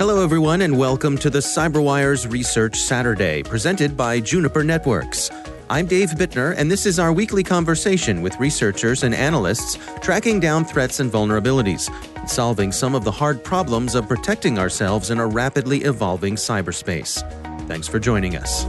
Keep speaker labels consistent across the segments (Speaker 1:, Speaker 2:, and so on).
Speaker 1: Hello, everyone, and welcome to the CyberWire's Research Saturday, presented by Juniper Networks. I'm Dave Bittner, and this is our weekly conversation with researchers and analysts tracking down threats and vulnerabilities, and solving some of the hard problems of protecting ourselves in a rapidly evolving cyberspace. Thanks for joining us.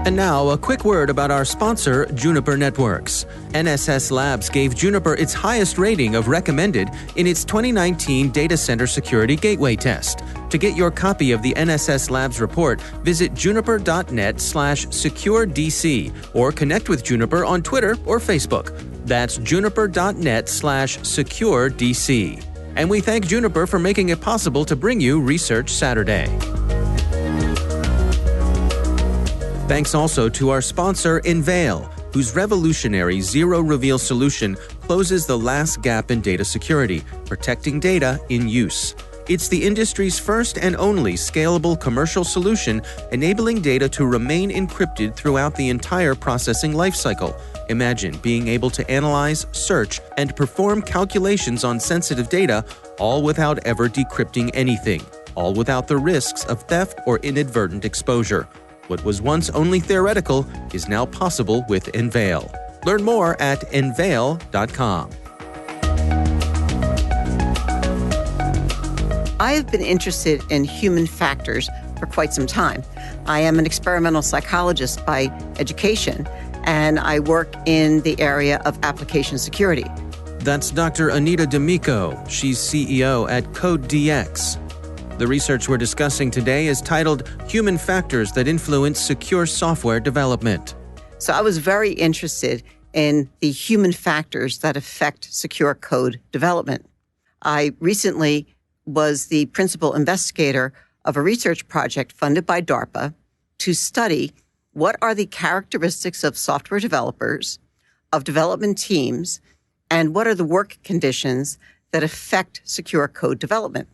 Speaker 1: And now, a quick word about our sponsor, Juniper Networks. NSS Labs gave Juniper its highest rating of recommended in its 2019 Data Center Security Gateway Test. To get your copy of the NSS Labs report, visit juniper.net/securedc or connect with Juniper on Twitter or Facebook. That's juniper.net/securedc. And we thank Juniper for making it possible to bring you Research Saturday. Thanks also to our sponsor, Enveil, whose revolutionary zero-reveal solution closes the last gap in data security, protecting data in use. It's the industry's first and only scalable commercial solution, enabling data to remain encrypted throughout the entire processing lifecycle. Imagine being able to analyze, search, and perform calculations on sensitive data, all without ever decrypting anything, all without the risks of theft or inadvertent exposure. What was once only theoretical is now possible with Enveil. Learn more at enveil.com.
Speaker 2: I have been interested in human factors for quite some time. I am an experimental psychologist by education, and I work in the area of application security.
Speaker 1: That's Dr. Anita D'Amico. She's CEO at CodeDX. The research we're discussing today is titled Human Factors That Influence Secure Software Development.
Speaker 2: So I was very interested in the human factors that affect secure code development. I recently was the principal investigator of a research project funded by DARPA to study what are the characteristics of software developers, of development teams, and what are the work conditions that affect secure code development.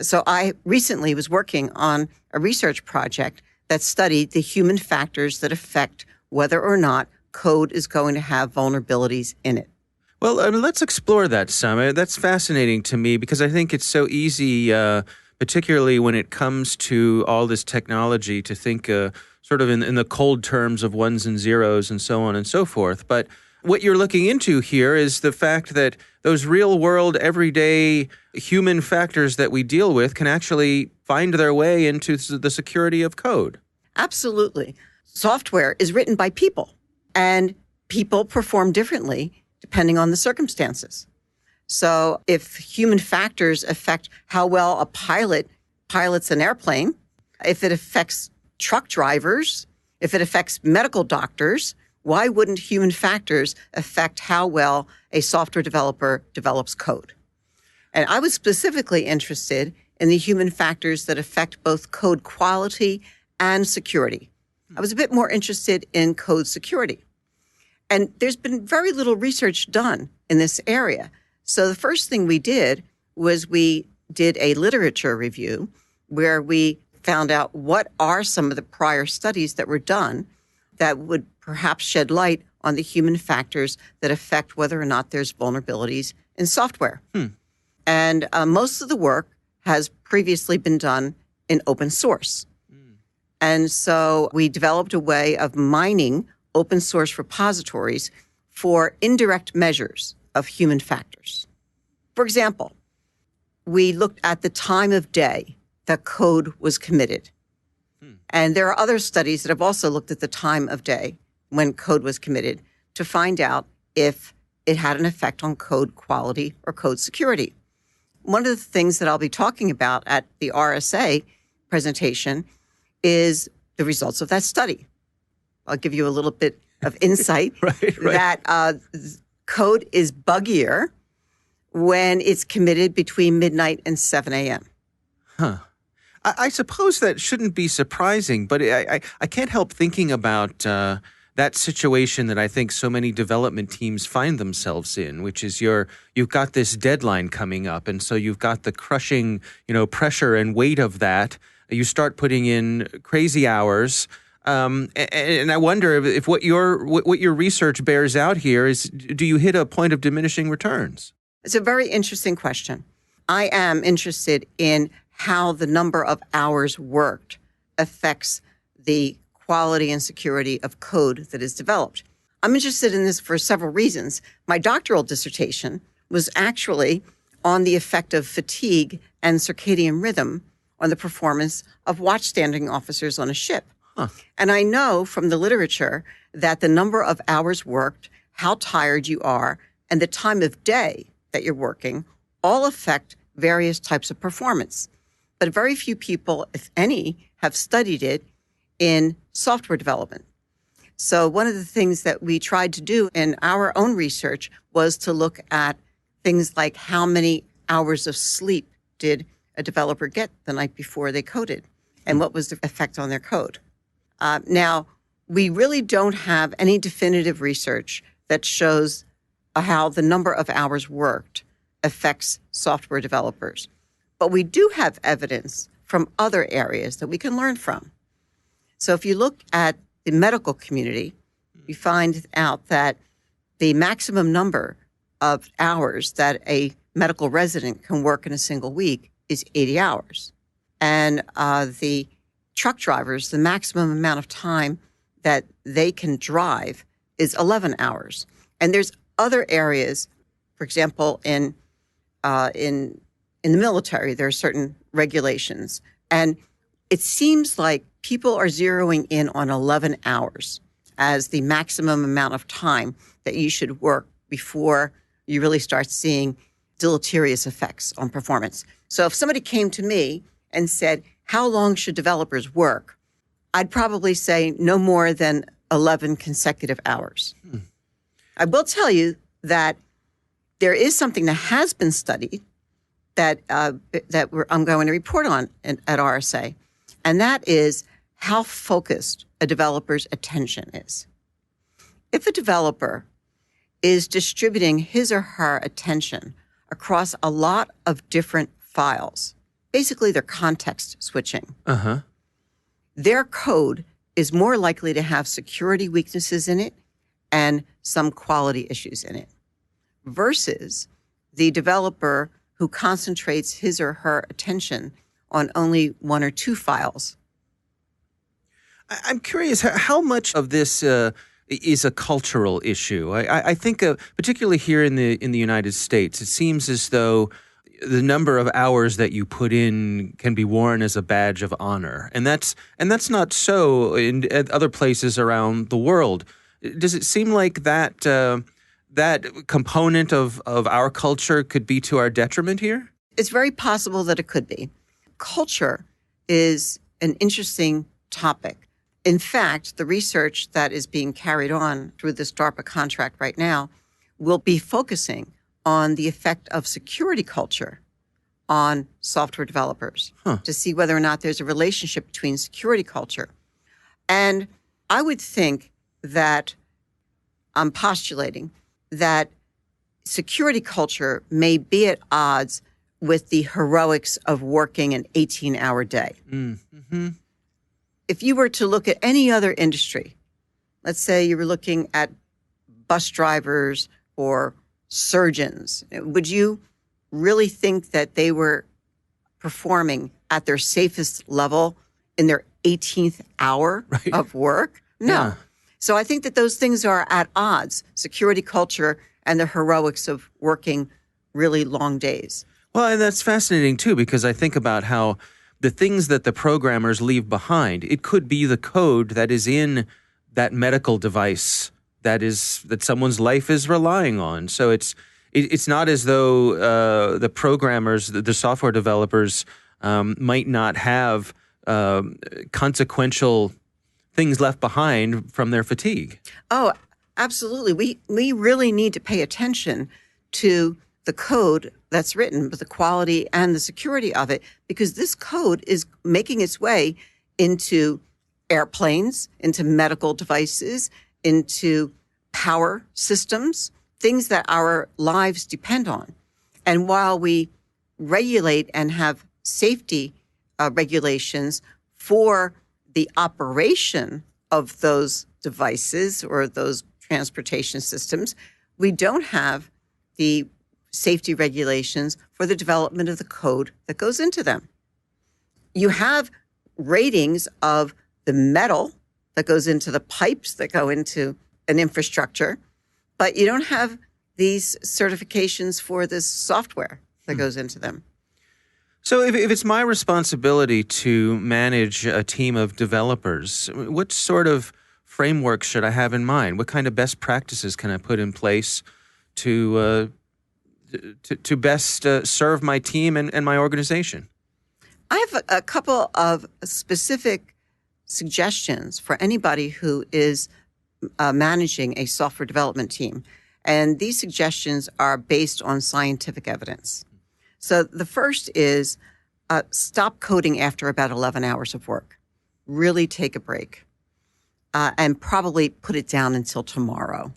Speaker 2: So I recently was working on a research project that studied the human factors that affect whether or not code is going to have vulnerabilities in it.
Speaker 1: Well, let's explore that some. That's fascinating to me because I think it's so easy, particularly when it comes to all this technology, to think sort of in the cold terms of ones and zeros and so on and so forth. But what you're looking into here is the fact that those real-world, everyday human factors that we deal with can actually find their way into the security of code.
Speaker 2: Absolutely. Software is written by people, and people perform differently depending on the circumstances. So if human factors affect how well a pilot pilots an airplane, if it affects truck drivers, if it affects medical doctors, why wouldn't human factors affect how well a software developer develops code? And I was specifically interested in the human factors that affect both code quality and security. I was a bit more interested in code security. And there's been very little research done in this area. So the first thing we did was we did a literature review where we found out what are some of the prior studies that were done that would perhaps shed light on the human factors that affect whether or not there's vulnerabilities in software. And most of the work has previously been done in open source. And so we developed a way of mining open source repositories for indirect measures of human factors. For example, we looked at the time of day that code was committed. And there are other studies that have also looked at the time of day when code was committed to find out if it had an effect on code quality or code security. One of the things that I'll be talking about at the RSA presentation is the results of that study. I'll give you a little bit of insight that code is buggier when it's committed between midnight and 7 a.m.
Speaker 1: I suppose that shouldn't be surprising, but I can't help thinking about that situation that I think so many development teams find themselves in, which is you've got this deadline coming up, and so you've got the crushing, pressure and weight of that. You start putting in crazy hours. And I wonder if what your research bears out here is, do you hit a point of diminishing returns?
Speaker 2: It's a very interesting question. I am interested in how the number of hours worked affects the quality and security of code that is developed. I'm interested in this for several reasons. My doctoral dissertation was actually on the effect of fatigue and circadian rhythm on the performance of watchstanding officers on a ship. Huh. And I know from the literature that the number of hours worked, how tired you are, and the time of day that you're working all affect various types of performance. But very few people, if any, have studied it in software development. So one of the things that we tried to do in our own research was to look at things like how many hours of sleep did a developer get the night before they coded, and what was the effect on their code. Now, we really don't have any definitive research that shows how the number of hours worked affects software developers. But we do have evidence from other areas that we can learn from. So if you look at the medical community, you find out that the maximum number of hours that a medical resident can work in a single week is 80 hours. And the truck drivers, the maximum amount of time that they can drive is 11 hours. And there's other areas, for example, in the military, there are certain regulations. And it seems like people are zeroing in on 11 hours as the maximum amount of time that you should work before you really start seeing deleterious effects on performance. So if somebody came to me and said, how long should developers work? I'd probably say no more than 11 consecutive hours. I will tell you that there is something that has been studied that I'm going to report on at RSA, and that is how focused a developer's attention is. If a developer is distributing his or her attention across a lot of different files, basically they're context switching, their code is more likely to have security weaknesses in it and some quality issues in it, versus the developer who concentrates his or her attention on only one or two files.
Speaker 1: I'm curious, how much of this is a cultural issue? I think, particularly here in the United States, it seems as though the number of hours that you put in can be worn as a badge of honor, and that's not so in other places around the world. Does it seem like that that component of our culture could be to our detriment here?
Speaker 2: It's very possible that it could be. Culture is an interesting topic. In fact, the research that is being carried on through this DARPA contract right now will be focusing on the effect of security culture on software developers to see whether or not there's a relationship between security culture. And I would think that I'm postulating that security culture may be at odds with the heroics of working an 18-hour day. Mm-hmm. If you were to look at any other industry, let's say you were looking at bus drivers or surgeons, would you really think that they were performing at their safest level in their 18th hour of work? No. Yeah. So I think that those things are at odds, security culture and the heroics of working really long days.
Speaker 1: Well, and that's fascinating too, because I think about how the things that the programmers leave behind, it could be the code that is in that medical device that someone's life is relying on. So it's not as though the programmers, the software developers, might not have consequential things left behind from their fatigue.
Speaker 2: Oh, absolutely. We really need to pay attention to the code that's written, but the quality and the security of it, because this code is making its way into airplanes, into medical devices, into power systems, things that our lives depend on. And while we regulate and have safety regulations for the operation of those devices or those transportation systems, we don't have the safety regulations for the development of the code that goes into them. You have ratings of the metal that goes into the pipes that go into an infrastructure, but you don't have these certifications for this software that goes into them.
Speaker 1: So if it's my responsibility to manage a team of developers, what sort of framework should I have in mind? What kind of best practices can I put in place to best serve my team and my organization?
Speaker 2: I have a couple of specific suggestions for anybody who is managing a software development team. And these suggestions are based on scientific evidence. So the first is stop coding after about 11 hours of work. Really take a break and probably put it down until tomorrow.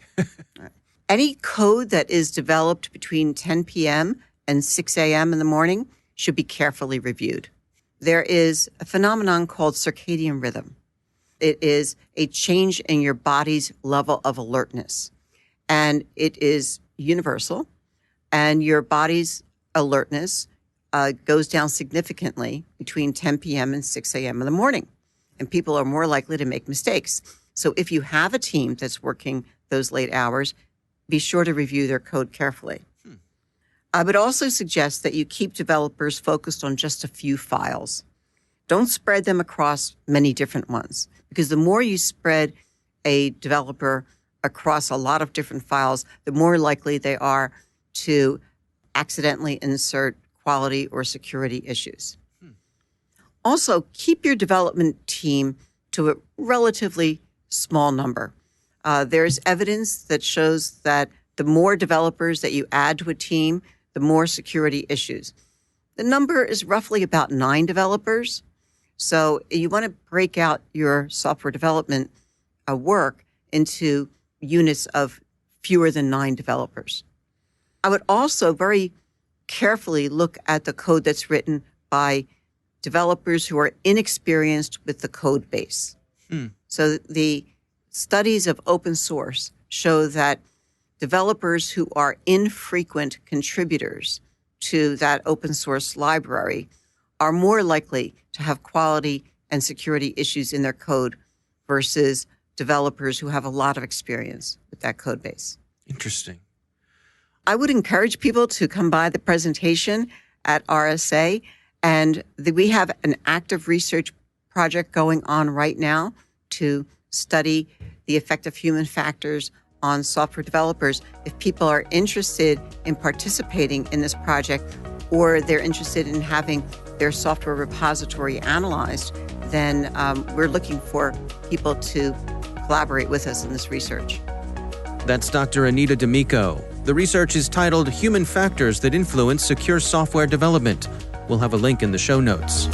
Speaker 2: Any code that is developed between 10 p.m. and 6 a.m. in the morning should be carefully reviewed. There is a phenomenon called circadian rhythm. It is a change in your body's level of alertness, and it is universal, and your body's alertness goes down significantly between 10 p.m. and 6 a.m. in the morning, and people are more likely to make mistakes. So if you have a team that's working those late hours, be sure to review their code carefully. I would also suggest that you keep developers focused on just a few files. Don't spread them across many different ones, because the more you spread a developer across a lot of different files, the more likely they are to accidentally insert quality or security issues. Also, keep your development team to a relatively small number. There's evidence that shows that the more developers that you add to a team, the more security issues. The number is roughly about 9 developers. So you want to break out your software development work into units of fewer than 9 developers. I would also very carefully look at the code that's written by developers who are inexperienced with the code base. So the studies of open source show that developers who are infrequent contributors to that open source library are more likely to have quality and security issues in their code versus developers who have a lot of experience with that code base.
Speaker 1: Interesting.
Speaker 2: I would encourage people to come by the presentation at RSA, and we have an active research project going on right now to study the effect of human factors on software developers. If people are interested in participating in this project, or they're interested in having their software repository analyzed, then we're looking for people to collaborate with us in this research.
Speaker 1: That's Dr. Anita D'Amico. The research is titled Human Factors That Influence Secure Software Development. We'll have a link in the show notes.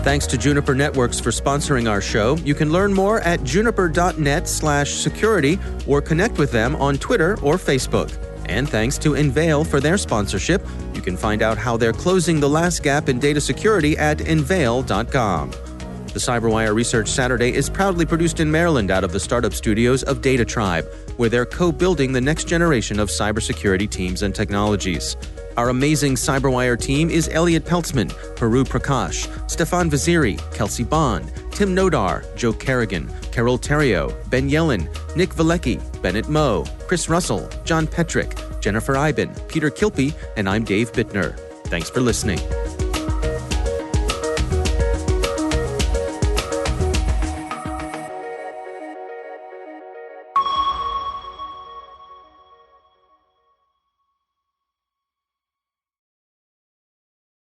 Speaker 1: Thanks to Juniper Networks for sponsoring our show. You can learn more at juniper.net/security or connect with them on Twitter or Facebook. And thanks to Enveil for their sponsorship. You can find out how they're closing the last gap in data security at enveil.com. The CyberWire Research Saturday is proudly produced in Maryland out of the startup studios of Data Tribe, where they're co-building the next generation of cybersecurity teams and technologies. Our amazing CyberWire team is Elliot Peltzman, Peru Prakash, Stefan Vaziri, Kelsey Bond, Tim Nodar, Joe Kerrigan, Carol Terrio, Ben Yellen, Nick Valecki, Bennett Moe, Chris Russell, John Petrick, Jennifer Iben, Peter Kilpie, and I'm Dave Bittner. Thanks for listening.